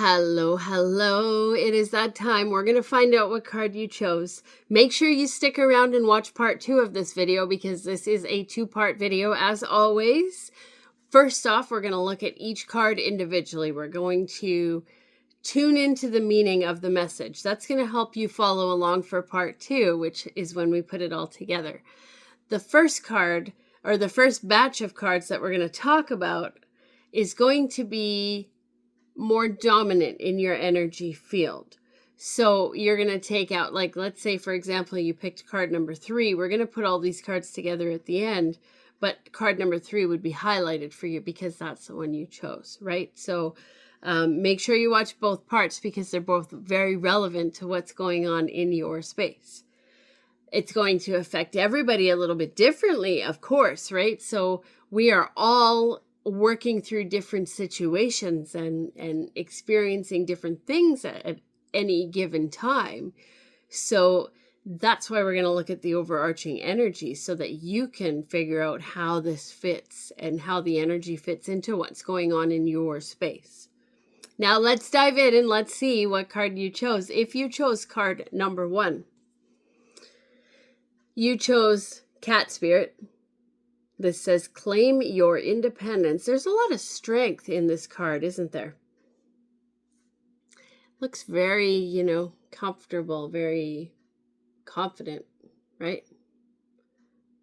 Hello, hello. It is that time. We're going to find out what card you chose. Make sure you stick around and watch part 2 of this video because this is a 2-part video as always. First off, we're going to look at each card individually. We're going to tune into the meaning of the message. That's going to help you follow along for part 2, which is when we put it all together. The first card, or the first batch of cards that we're going to talk about, is going to be more dominant in your energy field. So you're going to take out, like, let's say, for example, you picked card number 3. We're going to put all these cards together at the end, but card number 3 would be highlighted for you because that's the one you chose, right? So make sure you watch both parts because they're both very relevant to what's going on in your space. It's going to affect everybody a little bit differently, of course, right? So we are all working through different situations and experiencing different things at any given time. So that's why we're going to look at the overarching energy so that you can figure out how this fits and how the energy fits into what's going on in your space. Now let's dive in and let's see what card you chose. If you chose card number 1, you chose Cat Spirit. This says, claim your independence. There's a lot of strength in this card, isn't there? Looks very, comfortable, very confident, right?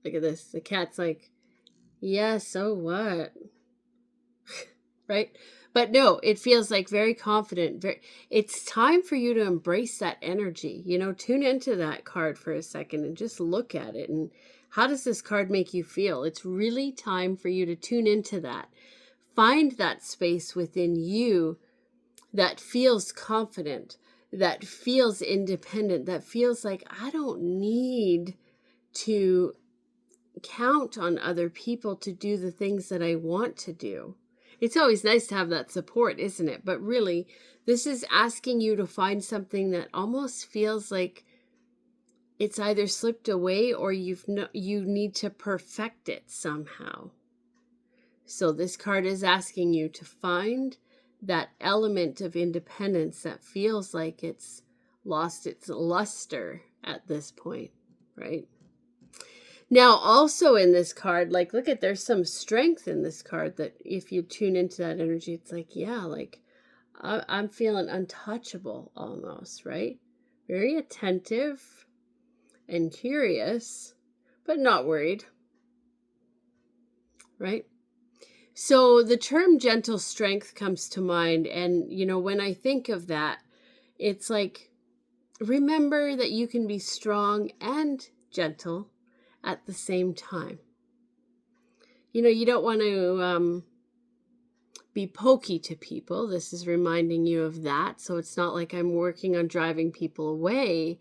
Look at this. The cat's like, yeah, so what? Right? But no, it feels like very confident. It's time for you to embrace that energy. Tune into that card for a second and just look at it. And how does this card make you feel? It's really time for you to tune into that. Find that space within you that feels confident, that feels independent, that feels like I don't need to count on other people to do the things that I want to do. It's always nice to have that support, isn't it? But really, this is asking you to find something that almost feels like it's either slipped away or you need to perfect it somehow. So this card is asking you to find that element of independence that feels like it's lost its luster at this point, right? Now, also in this card, there's some strength in this card that if you tune into that energy, it's like, yeah, I'm feeling untouchable almost, right? Very attentive and curious, but not worried, right? So the term gentle strength comes to mind. And, when I think of that, it's like, remember that you can be strong and gentle at the same time. You don't want to be pokey to people. This is reminding you of that. So it's not like I'm working on driving people away.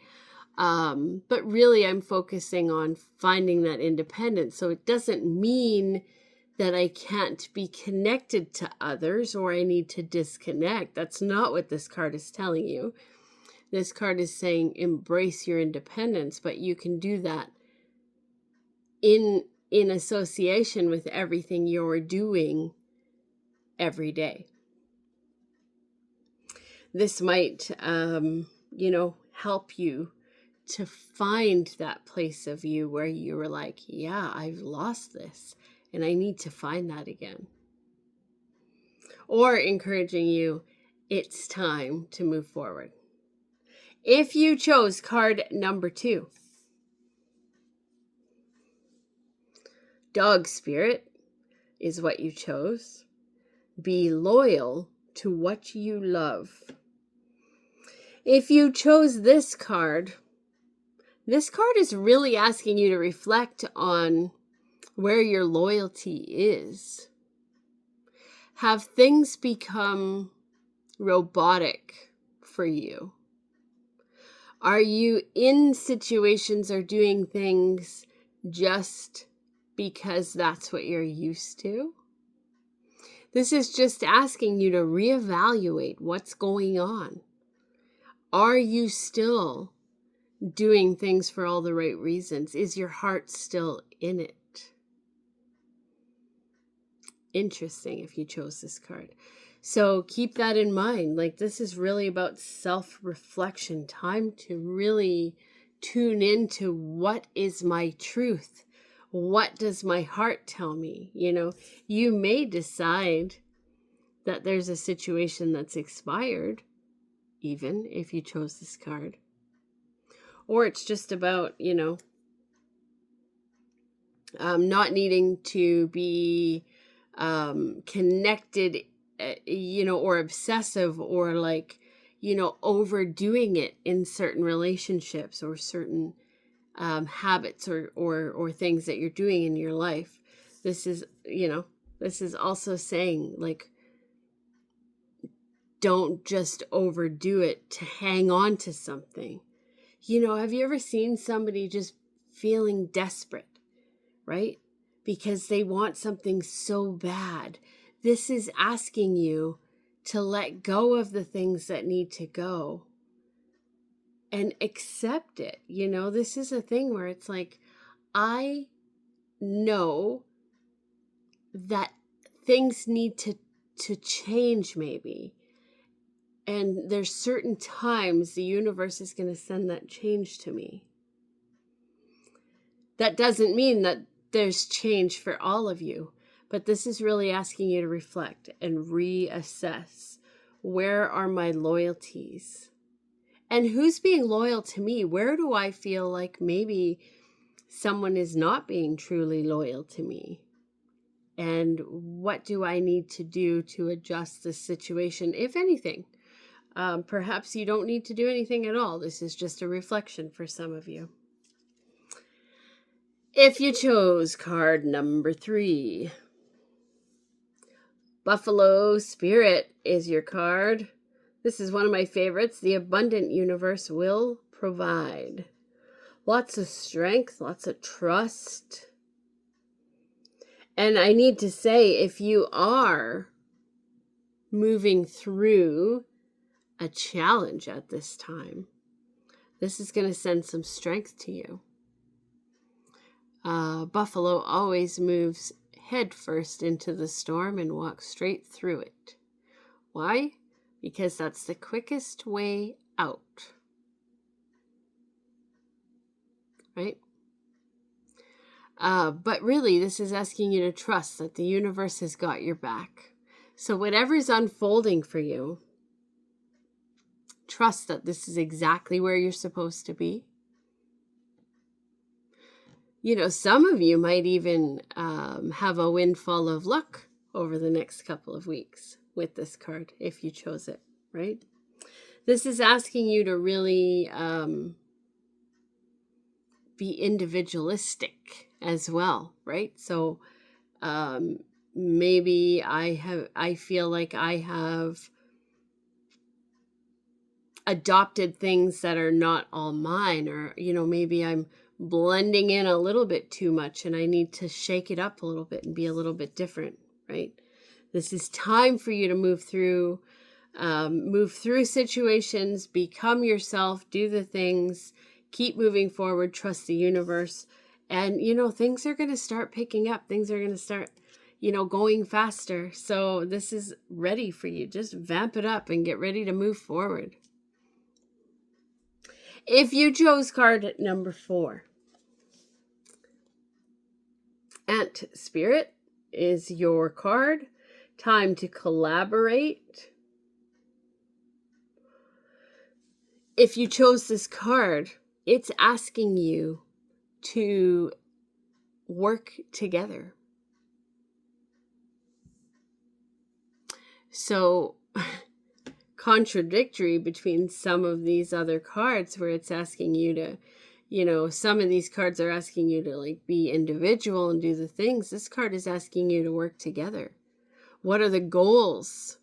But really I'm focusing on finding that independence. So it doesn't mean that I can't be connected to others or I need to disconnect. That's not what this card is telling you. This card is saying embrace your independence, but you can do that in association with everything you're doing every day. This might, help you to find that place of you where you were like, yeah, I've lost this and I need to find that again. Or encouraging you, it's time to move forward. If you chose card number 2, Dog Spirit is what you chose. Be loyal to what you love. If you chose this card is really asking you to reflect on where your loyalty is. Have things become robotic for you? Are you in situations or doing things just because that's what you're used to? This is just asking you to reevaluate what's going on. Are you still doing things for all the right reasons? Is your heart still in it? Interesting if you chose this card. So keep that in mind. Like, this is really about self-reflection, time to really tune into what is my truth. What does my heart tell me? You may decide that there's a situation that's expired, even if you chose this card. Or it's just about, not needing to be connected, or obsessive, or like, overdoing it in certain relationships or certain habits or things that you're doing in your life. This is also saying, like, don't just overdo it to hang on to something. Have you ever seen somebody just feeling desperate, right? Because they want something so bad. This is asking you to let go of the things that need to go and accept it. This is a thing where it's like, I know that things need to change maybe. And there's certain times the universe is going to send that change to me. That doesn't mean that there's change for all of you, but this is really asking you to reflect and reassess. Where are my loyalties? And who's being loyal to me? Where do I feel like maybe someone is not being truly loyal to me? And what do I need to do to adjust this situation, if anything? Perhaps you don't need to do anything at all. This is just a reflection for some of you. If you chose card number 3, Buffalo Spirit is your card. This is one of my favorites. The abundant universe will provide. Lots of strength, lots of trust. And I need to say, if you are moving through a challenge at this time, this is going to send some strength to you. Buffalo always moves head first into the storm and walks straight through it. Why? Because that's the quickest way out. Right? But really, this is asking you to trust that the universe has got your back. So whatever's unfolding for you, trust that this is exactly where you're supposed to be. Some of you might even have a windfall of luck over the next couple of weeks with this card, if you chose it, right? This is asking you to really be individualistic as well, right? So maybe I feel like I have adopted things that are not all mine, or maybe I'm blending in a little bit too much and I need to shake it up a little bit and be a little bit different, right? This is time for you to move through situations, become yourself, do the things, keep moving forward, trust the universe. And, things are going to start picking up. Things are going to start, going faster. So this is ready for you. Just vamp it up and get ready to move forward. If you chose card number 4, Ant Spirit is your card. Time to collaborate. If you chose this card, it's asking you to work together. So contradictory between some of these other cards where it's asking you to, some of these cards are asking you to like be individual and do the things. This card is asking you to work together. What are the goals?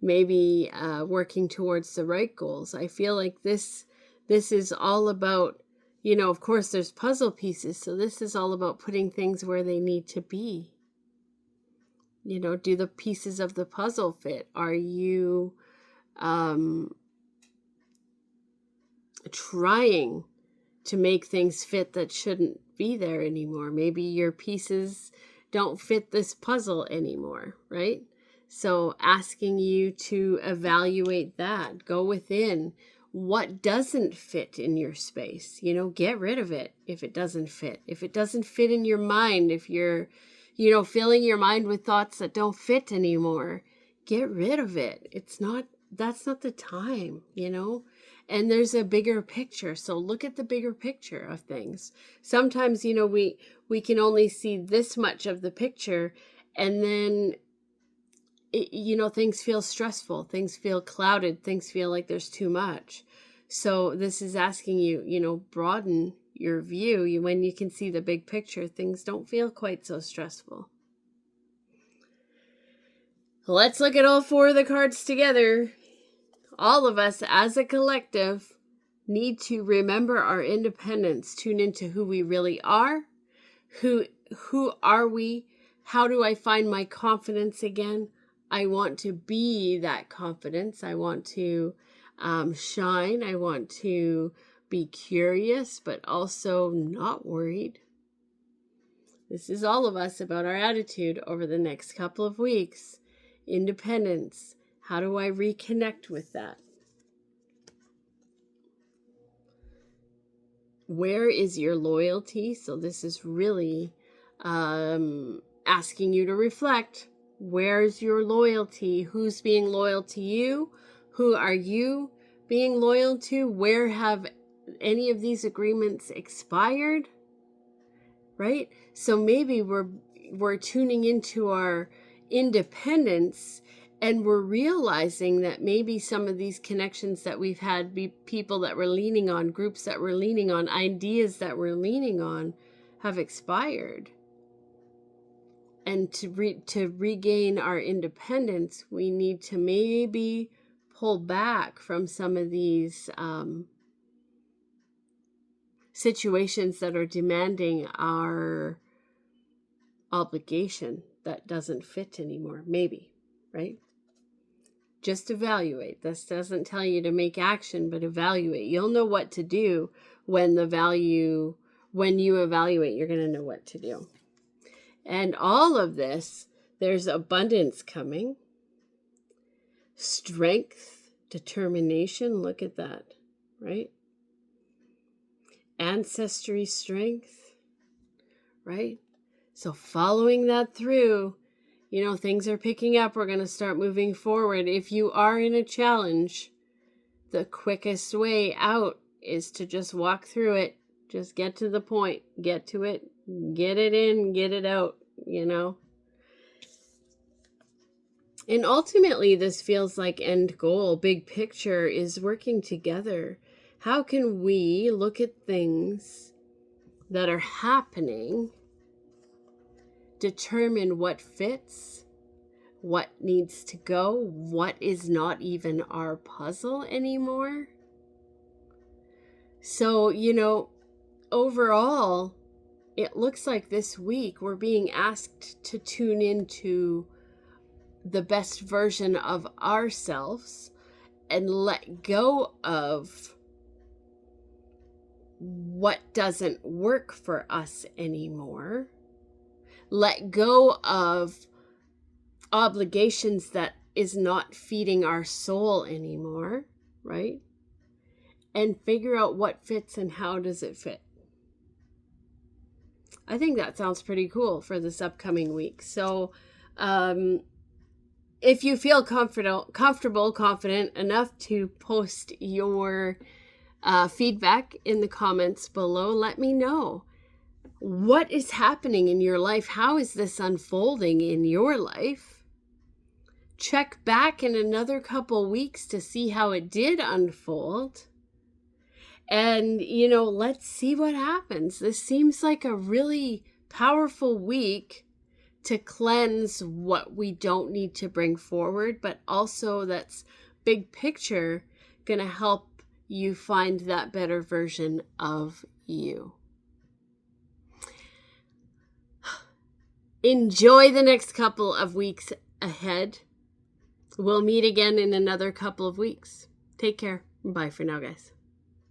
Maybe working towards the right goals. I feel like this is all about, of course there's puzzle pieces. So this is all about putting things where they need to be. Do the pieces of the puzzle fit? Are you trying to make things fit that shouldn't be there anymore? Maybe your pieces don't fit this puzzle anymore, right? So asking you to evaluate that, go within. What doesn't fit in your space? Get rid of it if it doesn't fit. If it doesn't fit in your mind, if you're, filling your mind with thoughts that don't fit anymore, get rid of it. That's not the time, And there's a bigger picture. So look at the bigger picture of things. Sometimes, we can only see this much of the picture, and then things feel stressful, things feel clouded, things feel like there's too much. So this is asking you, broaden your view. When you can see the big picture, things don't feel quite so stressful. Let's look at all 4 of the cards together. All of us as a collective need to remember our independence, tune into who we really are. Who are we? How do I find my confidence again? I want to be that confidence. I want to shine. I want to be curious, but also not worried. This is all of us about our attitude over the next couple of weeks. Independence. How do I reconnect with that? Where is your loyalty? So this is really asking you to reflect. Where's your loyalty? Who's being loyal to you? Who are you being loyal to? Where have any of these agreements expired? Right? So maybe we're tuning into our independence, and we're realizing that maybe some of these connections that we've had, people that we're leaning on, groups that we're leaning on, ideas that we're leaning on, have expired. And to regain our independence, we need to maybe pull back from some of these situations that are demanding our obligation that doesn't fit anymore. Maybe, right? Just evaluate. This doesn't tell you to make action, but evaluate. You'll know what to do when you evaluate, you're going to know what to do. And all of this, there's abundance coming, strength, determination. Look at that, right? Ancestry strength, right? So following that through, things are picking up. We're going to start moving forward. If you are in a challenge, the quickest way out is to just walk through it. Just get to the point, get to it, get it in, get it out, And ultimately, this feels like end goal, big picture is working together. How can we look at things that are happening, determine what fits, what needs to go, what is not even our puzzle anymore? So, overall, it looks like this week we're being asked to tune into the best version of ourselves and let go of what doesn't work for us anymore. Let go of obligations that is not feeding our soul anymore, right? And figure out what fits and how does it fit. I think that sounds pretty cool for this upcoming week. So if you feel confident enough to post your feedback in the comments below, let me know. What is happening in your life? How is this unfolding in your life? Check back in another couple weeks to see how it did unfold. And, let's see what happens. This seems like a really powerful week to cleanse what we don't need to bring forward, but also that's big picture going to help you find that better version of you. Enjoy the next couple of weeks ahead. We'll meet again in another couple of weeks. Take care. Bye for now, guys.